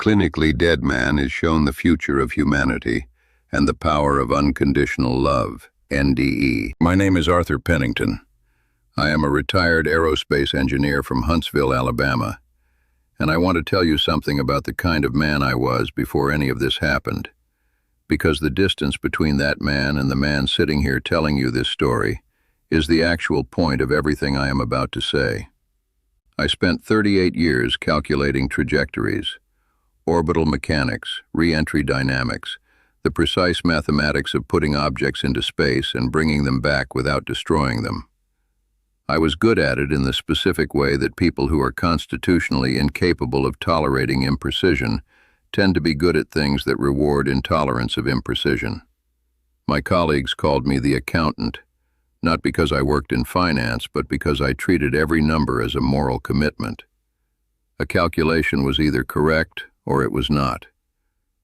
clinically dead man is shown the future of humanity and the power of unconditional love, NDE. My name is Arthur Pennington. I am a retired aerospace engineer from Huntsville, Alabama, and I want to tell you something about the kind of man I was before any of this happened, because the distance between that man and the man sitting here telling you this story is the actual point of everything I am about to say. I spent 38 years calculating trajectories, orbital mechanics, re-entry dynamics, the precise mathematics of putting objects into space and bringing them back without destroying them. I was good at it in the specific way that people who are constitutionally incapable of tolerating imprecision tend to be good at things that reward intolerance of imprecision. My colleagues called me the accountant, not because I worked in finance, but because I treated every number as a moral commitment. A calculation was either correct or it was not.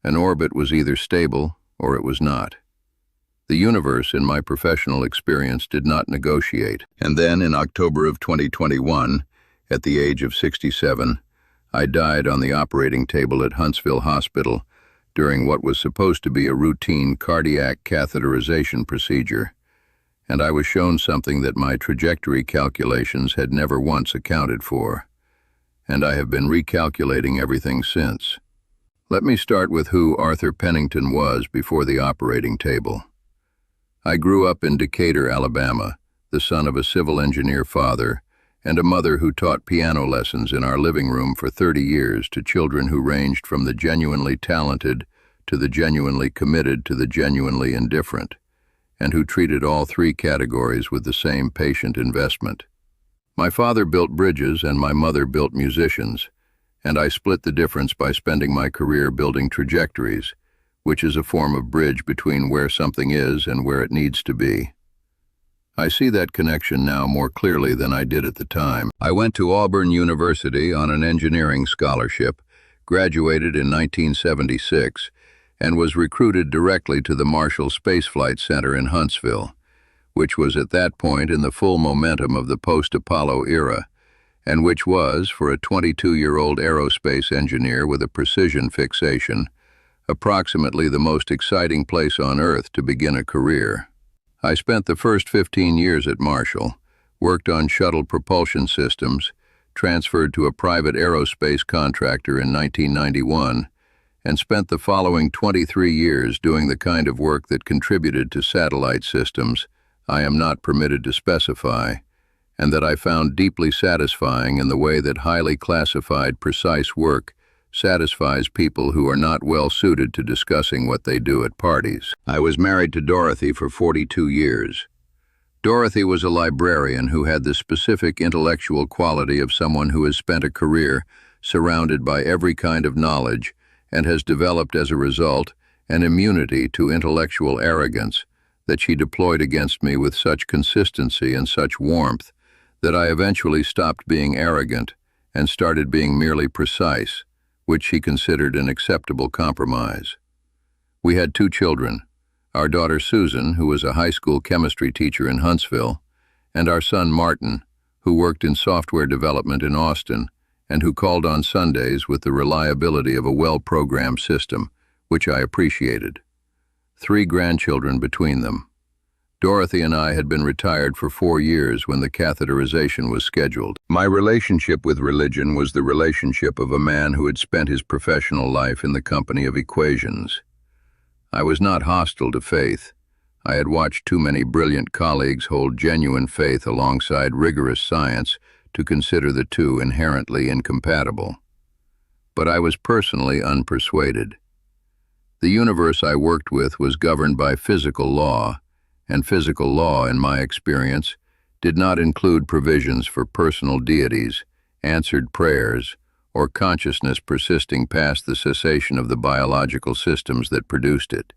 An orbit was either stable or it was not. The universe, in my professional experience, did not negotiate. And then, in October of 2021, at the age of 67, I died on the operating table at Huntsville Hospital during what was supposed to be a routine cardiac catheterization procedure, and I was shown something that my trajectory calculations had never once accounted for, and I have been recalculating everything since. Let me start with who Arthur Pennington was before the operating table. I grew up in Decatur, Alabama, the son of a civil engineer father and a mother who taught piano lessons in our living room for 30 years to children who ranged from the genuinely talented to the genuinely committed to the genuinely indifferent, and who treated all three categories with the same patient investment. My father built bridges and my mother built musicians, and I split the difference by spending my career building trajectories, which is a form of bridge between where something is and where it needs to be. I see that connection now more clearly than I did at the time. I went to Auburn University on an engineering scholarship, graduated in 1976, and was recruited directly to the Marshall Space Flight Center in Huntsville, which was at that point in the full momentum of the post-Apollo era, and which was, for a 22-year-old aerospace engineer with a precision fixation, approximately the most exciting place on Earth to begin a career. I spent the first 15 years at Marshall, worked on shuttle propulsion systems, transferred to a private aerospace contractor in 1991, and spent the following 23 years doing the kind of work that contributed to satellite systems I am not permitted to specify, and that I found deeply satisfying in the way that highly classified, precise work satisfies people who are not well suited to discussing what they do at parties. I was married to Dorothy for 42 years. Dorothy was a librarian who had the specific intellectual quality of someone who has spent a career surrounded by every kind of knowledge and has developed as a result an immunity to intellectual arrogance that she deployed against me with such consistency and such warmth that I eventually stopped being arrogant and started being merely precise, which she considered an acceptable compromise. We had 2 children, our daughter Susan, who was a high school chemistry teacher in Huntsville, and our son Martin, who worked in software development in Austin and who called on Sundays with the reliability of a well-programmed system, which I appreciated. 3 grandchildren between them. Dorothy and I had been retired for 4 years when the catheterization was scheduled. My relationship with religion was the relationship of a man who had spent his professional life in the company of equations. I was not hostile to faith. I had watched too many brilliant colleagues hold genuine faith alongside rigorous science to consider the two inherently incompatible. But I was personally unpersuaded. The universe I worked with was governed by physical law, and physical law, in my experience, did not include provisions for personal deities, answered prayers, or consciousness persisting past the cessation of the biological systems that produced it.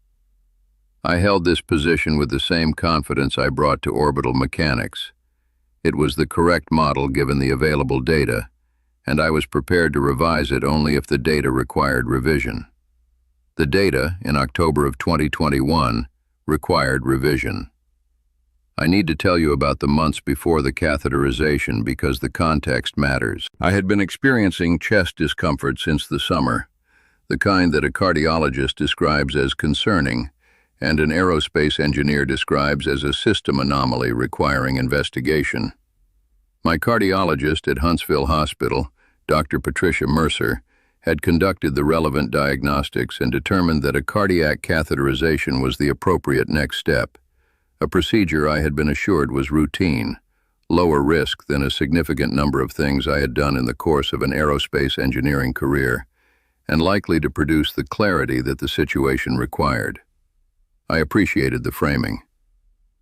I held this position with the same confidence I brought to orbital mechanics. It was the correct model given the available data, and I was prepared to revise it only if the data required revision. The data, in October of 2021, required revision. I need to tell you about the months before the catheterization because the context matters. I had been experiencing chest discomfort since the summer. the kind that a cardiologist describes as concerning, and an aerospace engineer describes as a system anomaly requiring investigation. My cardiologist at Huntsville Hospital, Dr. Patricia Mercer, had conducted the relevant diagnostics and determined that a cardiac catheterization was the appropriate next step, a procedure I had been assured was routine, lower risk than a significant number of things I had done in the course of an aerospace engineering career, and likely to produce the clarity that the situation required. I appreciated the framing.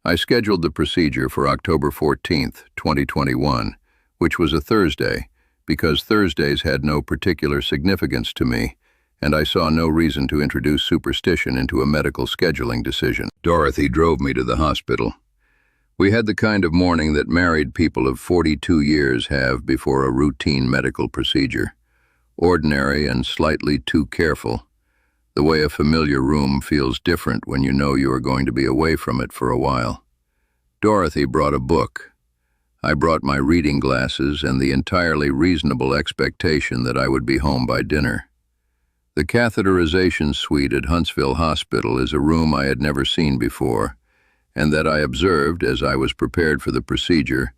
I scheduled the procedure for October 14, 2021, which was a Thursday, because Thursdays had no particular significance to me, and I saw no reason to introduce superstition into a medical scheduling decision. Dorothy drove me to the hospital. We had the kind of morning that married people of 42 years have before a routine medical procedure. Ordinary and slightly too careful. The way a familiar room feels different when you know you are going to be away from it for a while. Dorothy brought a book. I brought my reading glasses and the entirely reasonable expectation that I would be home by dinner. The catheterization suite at Huntsville Hospital is a room I had never seen before, and that I observed as I was prepared for the procedure,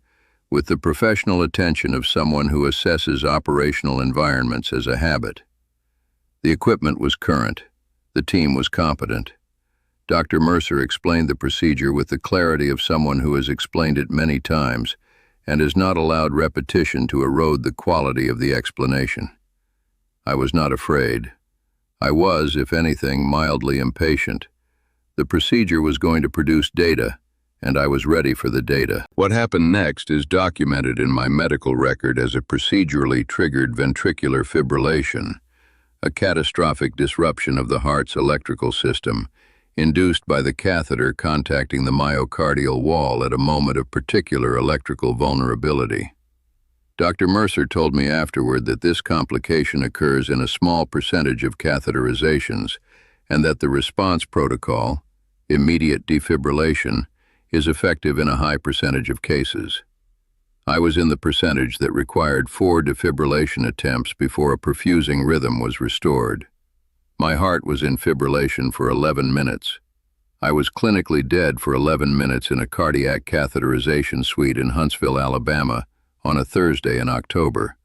with the professional attention of someone who assesses operational environments as a habit. The equipment was current. The team was competent. Dr. Mercer explained the procedure with the clarity of someone who has explained it many times and has not allowed repetition to erode the quality of the explanation. I was not afraid. I was, if anything, mildly impatient. The procedure was going to produce data, and I was ready for the data. What happened next is documented in my medical record as a procedurally triggered ventricular fibrillation, a catastrophic disruption of the heart's electrical system, induced by the catheter contacting the myocardial wall at a moment of particular electrical vulnerability. Dr. Mercer told me afterward that this complication occurs in a small percentage of catheterizations, and that the response protocol, immediate defibrillation, is effective in a high percentage of cases. I was in the percentage that required 4 defibrillation attempts before a perfusing rhythm was restored. My heart was in fibrillation for 11 minutes. I was clinically dead for 11 minutes in a cardiac catheterization suite in Huntsville, Alabama, on a Thursday in October,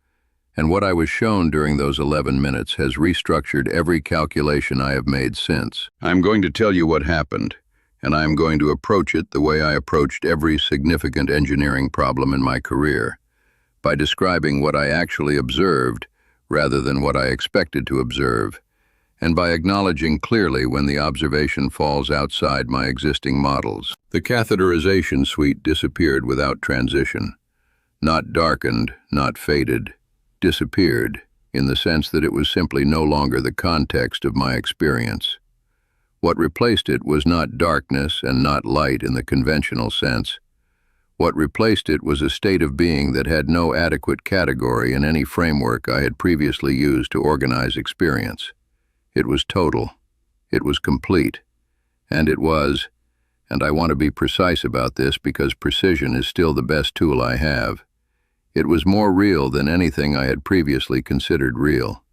and what I was shown during those 11 minutes has restructured every calculation I have made since. I'm going to tell you what happened, and I am going to approach it the way I approached every significant engineering problem in my career, by describing what I actually observed rather than what I expected to observe, and by acknowledging clearly when the observation falls outside my existing models. The catheterization suite disappeared without transition. Not darkened, not faded, disappeared, in the sense that it was simply no longer the context of my experience. What replaced it was not darkness and not light in the conventional sense. What replaced it was a state of being that had no adequate category in any framework I had previously used to organize experience. It was total. It was complete. And it was, and I want to be precise about this because precision is still the best tool I have, it was more real than anything I had previously considered real.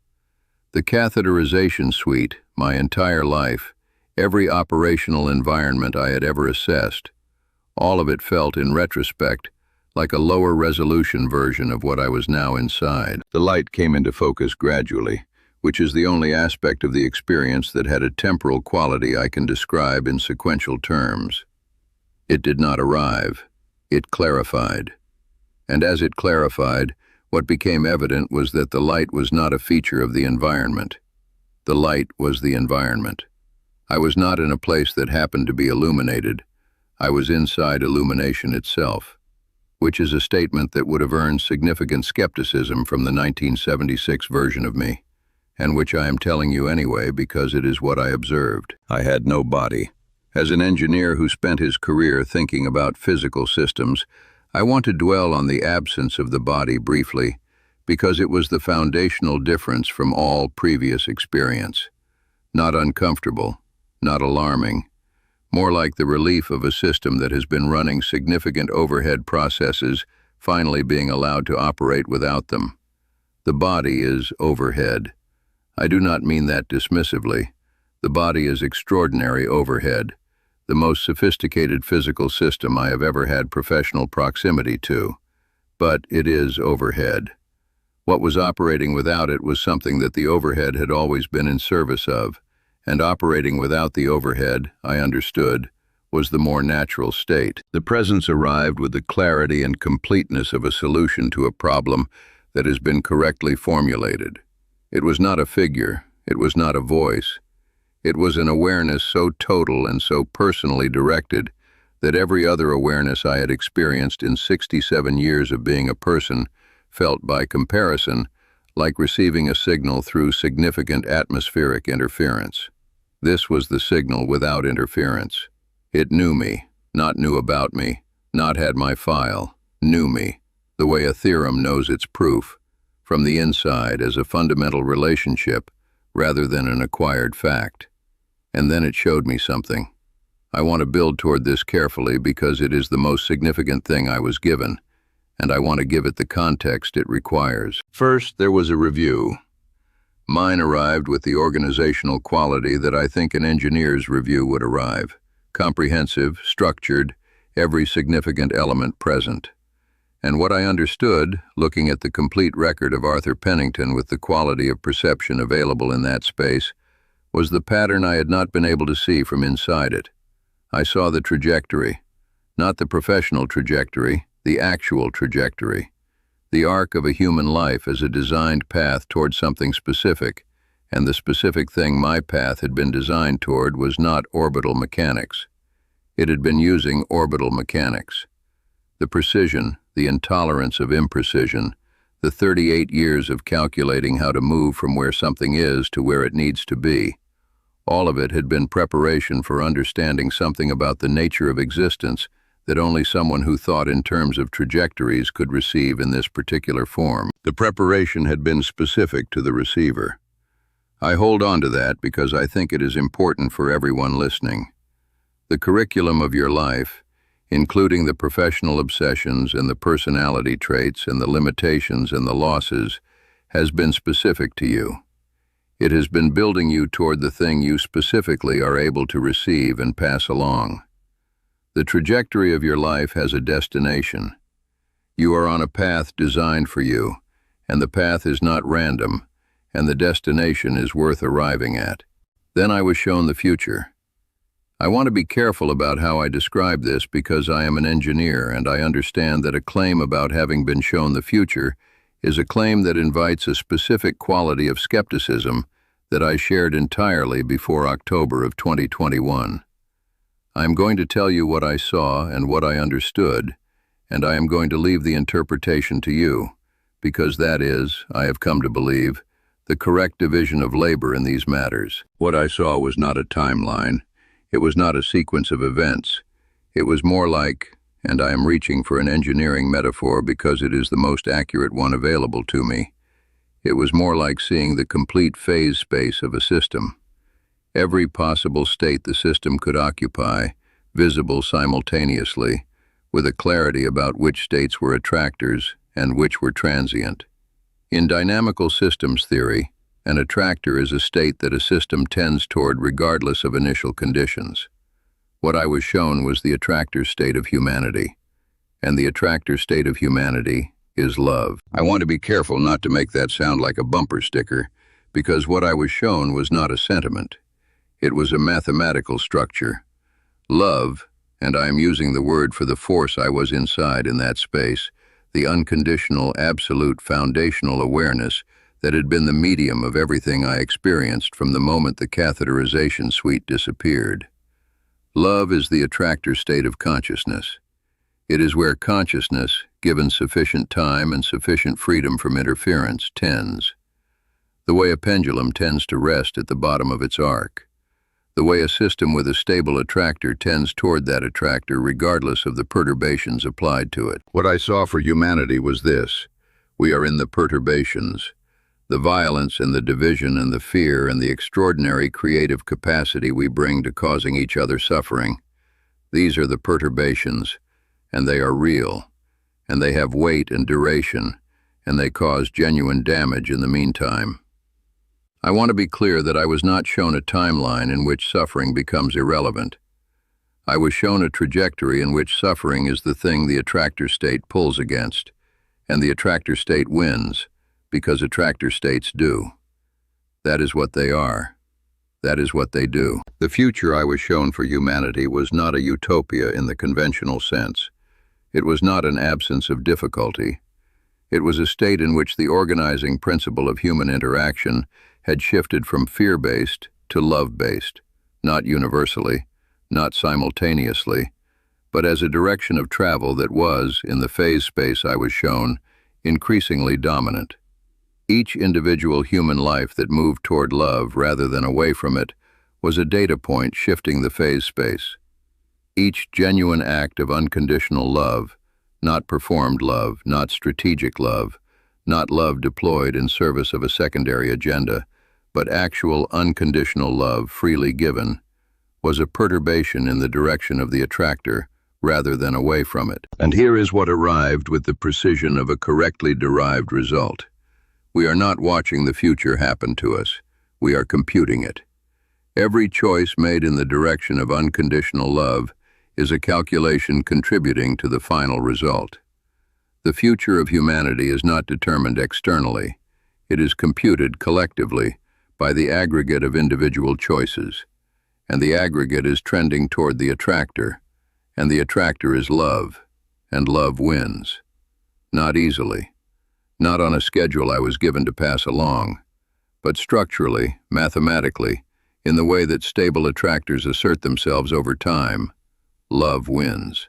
The catheterization suite, my entire life, every operational environment I had ever assessed, all of it felt in retrospect like a lower resolution version of what I was now inside. The light came into focus gradually, which is the only aspect of the experience that had a temporal quality I can describe in sequential terms. It did not arrive. It clarified. And as it clarified, what became evident was that the light was not a feature of the environment. The light was the environment. I was not in a place that happened to be illuminated. I was inside illumination itself, which is a statement that would have earned significant skepticism from the 1976 version of me, and which I am telling you anyway because it is what I observed. I had no body. As an engineer who spent his career thinking about physical systems, I want to dwell on the absence of the body briefly, because it was the foundational difference from all previous experience. Not uncomfortable, not alarming, more like the relief of a system that has been running significant overhead processes, finally being allowed to operate without them. The body is overhead. I do not mean that dismissively. The body is extraordinary overhead, the most sophisticated physical system I have ever had professional proximity to. But it is overhead. What was operating without it was something that the overhead had always been in service of, and operating without the overhead, I understood, was the more natural state. The presence arrived with the clarity and completeness of a solution to a problem that has been correctly formulated. It was not a figure, it was not a voice. It was an awareness so total and so personally directed that every other awareness I had experienced in 67 years of being a person felt by comparison like receiving a signal through significant atmospheric interference. This was the signal without interference. It knew me, not knew about me, not had my file, knew me, the way a theorem knows its proof, from the inside as a fundamental relationship rather than an acquired fact. And then it showed me something. I want to build toward this carefully because it is the most significant thing I was given, and I want to give it the context it requires. First, there was a review. Mine arrived with the organizational quality that I think an engineer's review would arrive. Comprehensive, structured, every significant element present. And what I understood, looking at the complete record of Arthur Pennington with the quality of perception available in that space, was the pattern I had not been able to see from inside it. I saw the trajectory, not the professional trajectory, the actual trajectory, the arc of a human life as a designed path toward something specific, and the specific thing my path had been designed toward was not orbital mechanics. It had been using orbital mechanics. The precision, the intolerance of imprecision, the 38 years of calculating how to move from where something is to where it needs to be, all of it had been preparation for understanding something about the nature of existence that only someone who thought in terms of trajectories could receive in this particular form. The preparation had been specific to the receiver. I hold on to that because I think it is important for everyone listening. The curriculum of your life, including the professional obsessions and the personality traits and the limitations and the losses, has been specific to you. It has been building you toward the thing you specifically are able to receive and pass along. The trajectory of your life has a destination. You are on a path designed for you, and the path is not random, and the destination is worth arriving at. Then I was shown the future. I want to be careful about how I describe this because I am an engineer and I understand that a claim about having been shown the future is a claim that invites a specific quality of skepticism that I shared entirely before October of 2021. I am going to tell you what I saw and what I understood, and I am going to leave the interpretation to you, because that is, I have come to believe, the correct division of labor in these matters. What I saw was not a timeline. It was not a sequence of events. It was more like, and I am reaching for an engineering metaphor because it is the most accurate one available to me, it was more like seeing the complete phase space of a system. Every possible state the system could occupy, visible simultaneously, with a clarity about which states were attractors and which were transient. In dynamical systems theory, an attractor is a state that a system tends toward regardless of initial conditions. What I was shown was the attractor state of humanity, and the attractor state of humanity is love. I want to be careful not to make that sound like a bumper sticker, because what I was shown was not a sentiment. It was a mathematical structure. Love, and I am using the word for the force I was inside in that space, the unconditional, absolute, foundational awareness that had been the medium of everything I experienced from the moment the catheterization suite disappeared. Love is the attractor state of consciousness. It is where consciousness, given sufficient time and sufficient freedom from interference, tends. The way a pendulum tends to rest at the bottom of its arc. The way a system with a stable attractor tends toward that attractor regardless of the perturbations applied to it. What I saw for humanity was this. We are in the perturbations. The violence and the division and the fear and the extraordinary creative capacity we bring to causing each other suffering. These are the perturbations, and they are real, and they have weight and duration, and they cause genuine damage in the meantime. I want to be clear that I was not shown a timeline in which suffering becomes irrelevant. I was shown a trajectory in which suffering is the thing the attractor state pulls against, and the attractor state wins, because attractor states do. That is what they are. That is what they do. The future I was shown for humanity was not a utopia in the conventional sense. It was not an absence of difficulty. It was a state in which the organizing principle of human interaction had shifted from fear-based to love-based, not universally, not simultaneously, but as a direction of travel that was, in the phase space I was shown, increasingly dominant. Each individual human life that moved toward love rather than away from it was a data point shifting the phase space. Each genuine act of unconditional love, not performed love, not strategic love, not love deployed in service of a secondary agenda, but actual unconditional love freely given, was a perturbation in the direction of the attractor rather than away from it. And here is what arrived with the precision of a correctly derived result. We are not watching the future happen to us. We are computing it. Every choice made in the direction of unconditional love is a calculation contributing to the final result. The future of humanity is not determined externally. It is computed collectively by the aggregate of individual choices. And the aggregate is trending toward the attractor, and the attractor is love, and love wins. Not easily. Not on a schedule I was given to pass along, but structurally, mathematically, in the way that stable attractors assert themselves over time. Love wins.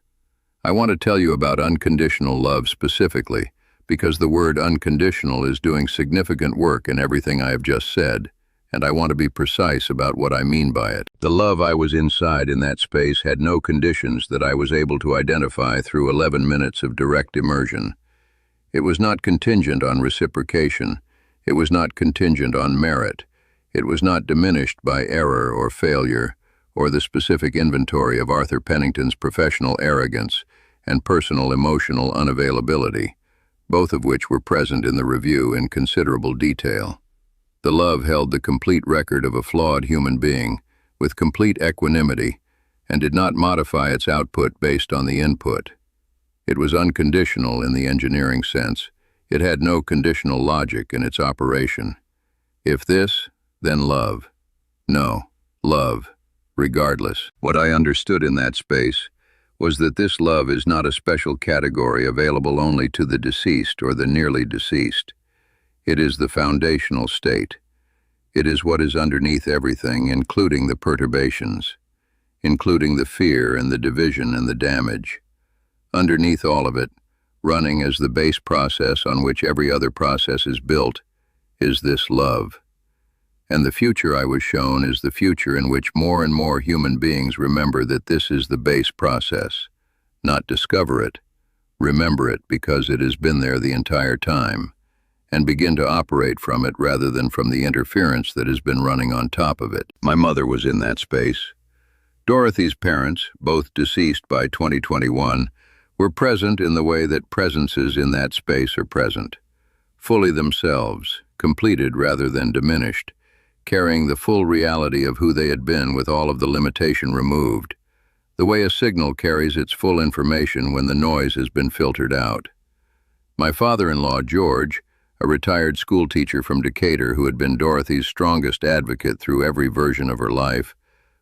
I want to tell you about unconditional love specifically, because the word unconditional is doing significant work in everything I have just said, and I want to be precise about what I mean by it. The love I was inside in that space had no conditions that I was able to identify through 11 minutes of direct immersion. It was not contingent on reciprocation. It was not contingent on merit. It was not diminished by error or failure, or the specific inventory of Arthur Pennington's professional arrogance and personal emotional unavailability, both of which were present in the review in considerable detail. The love held the complete record of a flawed human being, with complete equanimity, and did not modify its output based on the input. It was unconditional in the engineering sense. It had no conditional logic in its operation. If this, then love. No, love, regardless. What I understood in that space was that this love is not a special category available only to the deceased or the nearly deceased. It is the foundational state. It is what is underneath everything, including the perturbations, including the fear and the division and the damage. Underneath all of it, running as the base process on which every other process is built, is this love. And the future I was shown is the future in which more and more human beings remember that this is the base process. Not discover it, remember it because it has been there the entire time, and begin to operate from it rather than from the interference that has been running on top of it. My mother was in that space. Dorothy's parents, both deceased by 2021, were present in the way that presences in that space are present, fully themselves, completed rather than diminished, carrying the full reality of who they had been with all of the limitation removed, the way a signal carries its full information when the noise has been filtered out. My father-in-law, George, a retired schoolteacher from Decatur who had been Dorothy's strongest advocate through every version of her life,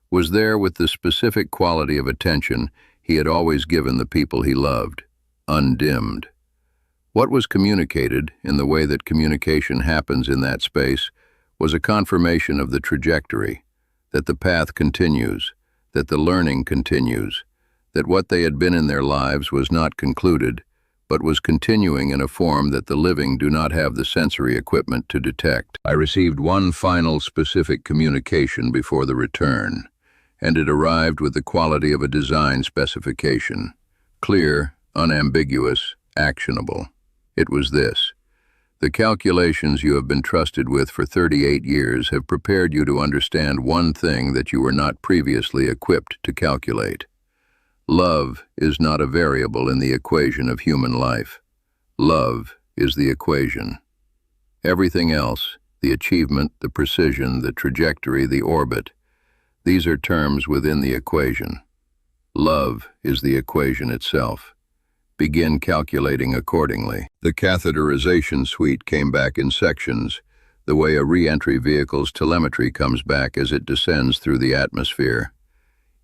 was there with the specific quality of attention he had always given the people he loved, undimmed. What was communicated, in the way that communication happens in that space, was a confirmation of the trajectory, that the path continues, that the learning continues, that what they had been in their lives was not concluded, but was continuing in a form that the living do not have the sensory equipment to detect. I received one final specific communication before the return, and it arrived with the quality of a design specification, clear, unambiguous, actionable. It was this: the calculations you have been trusted with for 38 years have prepared you to understand one thing that you were not previously equipped to calculate. Love is not a variable in the equation of human life. Love is the equation. Everything else the achievement, the precision, the trajectory, the orbit. These are terms within the equation. Love is the equation itself. Begin calculating accordingly. The catheterization suite came back in sections, the way a re-entry vehicle's telemetry comes back as it descends through the atmosphere.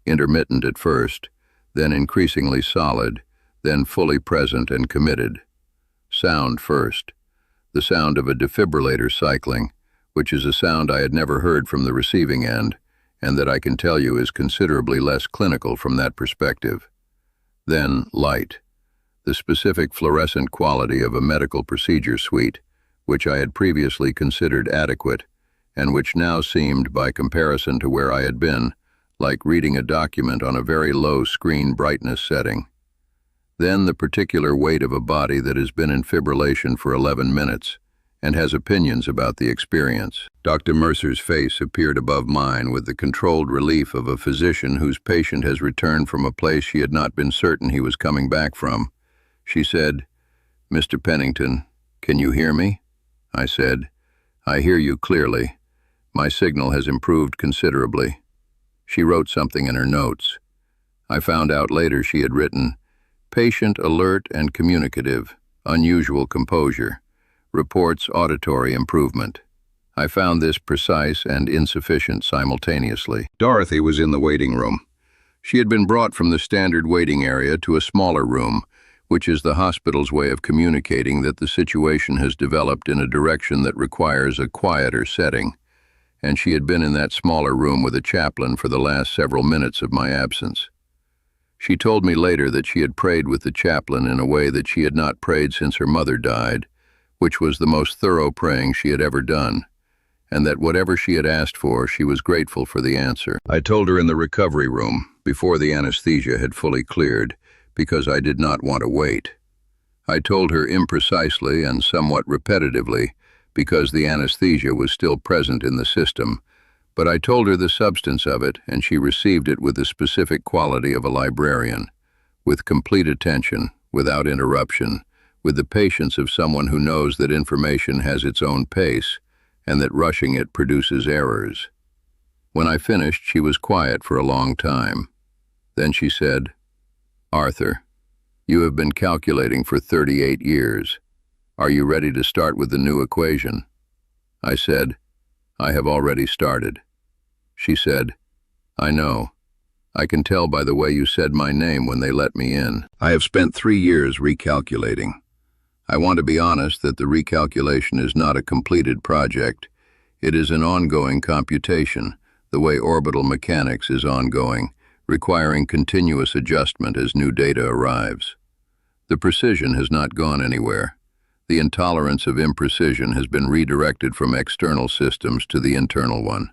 Intermittent at first, then increasingly solid, then fully present and committed. Sound first. The sound of a defibrillator cycling, which is a sound I had never heard from the receiving end, and that I can tell you is considerably less clinical from that perspective. Then light. The specific fluorescent quality of a medical procedure suite, which I had previously considered adequate, and which now seemed, by comparison to where I had been, like reading a document on a very low screen brightness setting. Then the particular weight of a body that has been in fibrillation for 11 minutes and has opinions about the experience. Dr. Mercer's face appeared above mine with the controlled relief of a physician whose patient has returned from a place she had not been certain he was coming back from. She said, "Mr. Pennington, can you hear me?" I said, "I hear you clearly. My signal has improved considerably." She wrote something in her notes. I found out later she had written, "Patient alert and communicative, unusual composure, reports auditory improvement." I found this precise and insufficient simultaneously. Dorothy was in the waiting room. She had been brought from the standard waiting area to a smaller room, which is the hospital's way of communicating that the situation has developed in a direction that requires a quieter setting, and she had been in that smaller room with a chaplain for the last several minutes of my absence. She told me later that she had prayed with the chaplain in a way that she had not prayed since her mother died, which was the most thorough praying she had ever done, and that whatever she had asked for, she was grateful for the answer. I told her in the recovery room, before the anesthesia had fully cleared, because I did not want to wait. I told her imprecisely and somewhat repetitively, because the anesthesia was still present in the system, but I told her the substance of it, and she received it with the specific quality of a librarian, with complete attention, without interruption, with the patience of someone who knows that information has its own pace, and that rushing it produces errors. When I finished, she was quiet for a long time. Then she said, "Arthur, you have been calculating for 38 years. Are you ready to start with the new equation?" I said, "I have already started." She said, "I know. I can tell by the way you said my name when they let me in. I have spent 3 years recalculating. I want to be honest that the recalculation is not a completed project. It is an ongoing computation, the way orbital mechanics is ongoing, requiring continuous adjustment as new data arrives. The precision has not gone anywhere. The intolerance of imprecision has been redirected from external systems to the internal one.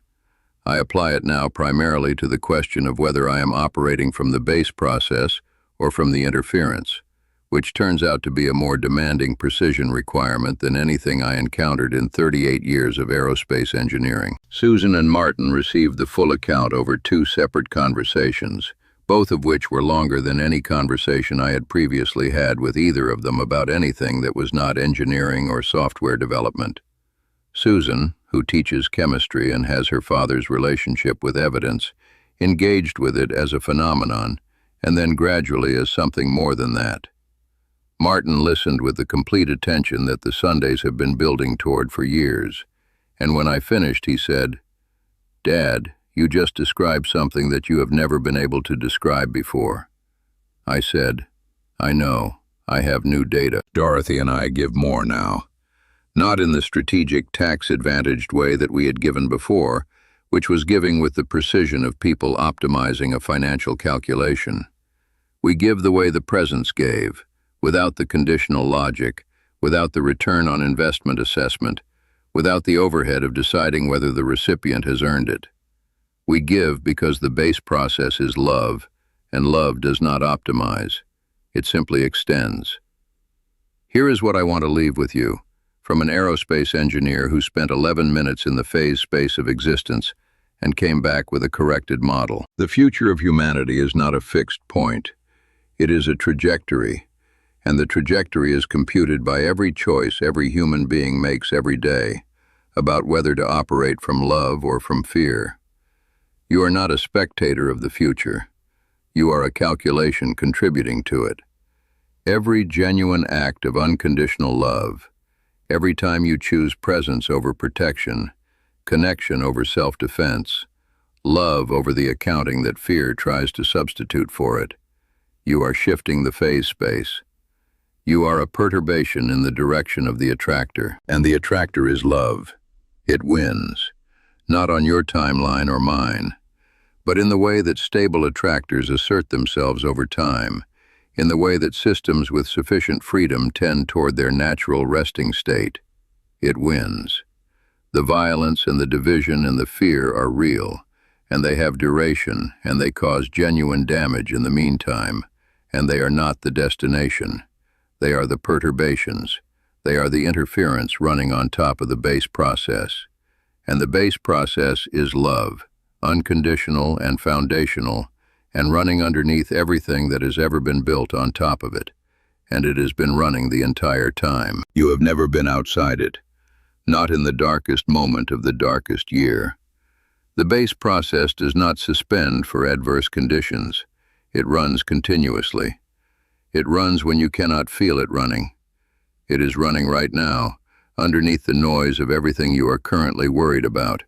I apply it now primarily to the question of whether I am operating from the base process or from the interference, which turns out to be a more demanding precision requirement than anything I encountered in 38 years of aerospace engineering. Susan and Martin received the full account over 2 separate conversations, both of which were longer than any conversation I had previously had with either of them about anything that was not engineering or software development. Susan, who teaches chemistry and has her father's relationship with evidence, engaged with it as a phenomenon, and then gradually as something more than that. Martin listened with the complete attention that the Sundays have been building toward for years, and when I finished, he said, "Dad, you just described something that you have never been able to describe before." I said, "I know. I have new data. Dorothy and I give more now. Not in the strategic, tax-advantaged way that we had given before, which was giving with the precision of people optimizing a financial calculation. We give the way the presents gave, without the conditional logic, without the return on investment assessment, without the overhead of deciding whether the recipient has earned it. We give because the base process is love, and love does not optimize. It simply extends. Here is what I want to leave with you, from an aerospace engineer who spent 11 minutes in the phase space of existence and came back with a corrected model. The future of humanity is not a fixed point. It is a trajectory, and the trajectory is computed by every choice every human being makes every day, about whether to operate from love or from fear. You are not a spectator of the future. You are a calculation contributing to it. Every genuine act of unconditional love, every time you choose presence over protection, connection over self-defense, love over the accounting that fear tries to substitute for it, you are shifting the phase space. You are a perturbation in the direction of the attractor, and the attractor is love. It wins, not on your timeline or mine, but in the way that stable attractors assert themselves over time, in the way that systems with sufficient freedom tend toward their natural resting state. It wins. The violence and the division and the fear are real, and they have duration, and they cause genuine damage in the meantime, and they are not the destination. They are the perturbations. They are the interference running on top of the base process. And the base process is love, unconditional and foundational, and running underneath everything that has ever been built on top of it. And it has been running the entire time. You have never been outside it, not in the darkest moment of the darkest year. The base process does not suspend for adverse conditions. It runs continuously. It runs when you cannot feel it running. It is running right now, underneath the noise of everything you are currently worried about,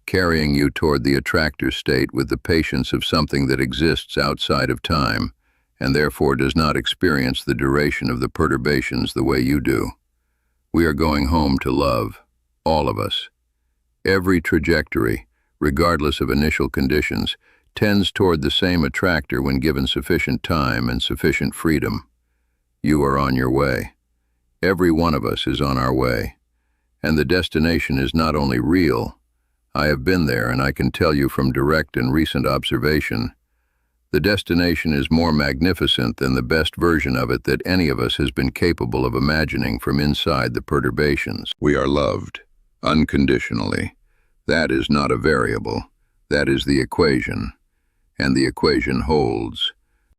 carrying you toward the attractor state with the patience of something that exists outside of time, and therefore does not experience the duration of the perturbations the way you do. We are going home to love, all of us. Every trajectory, regardless of initial conditions, tends toward the same attractor when given sufficient time and sufficient freedom. You are on your way. Every one of us is on our way. And the destination is not only real. I have been there, and I can tell you from direct and recent observation, the destination is more magnificent than the best version of it that any of us has been capable of imagining from inside the perturbations. We are loved, unconditionally. That is not a variable. That is the equation. And the equation holds.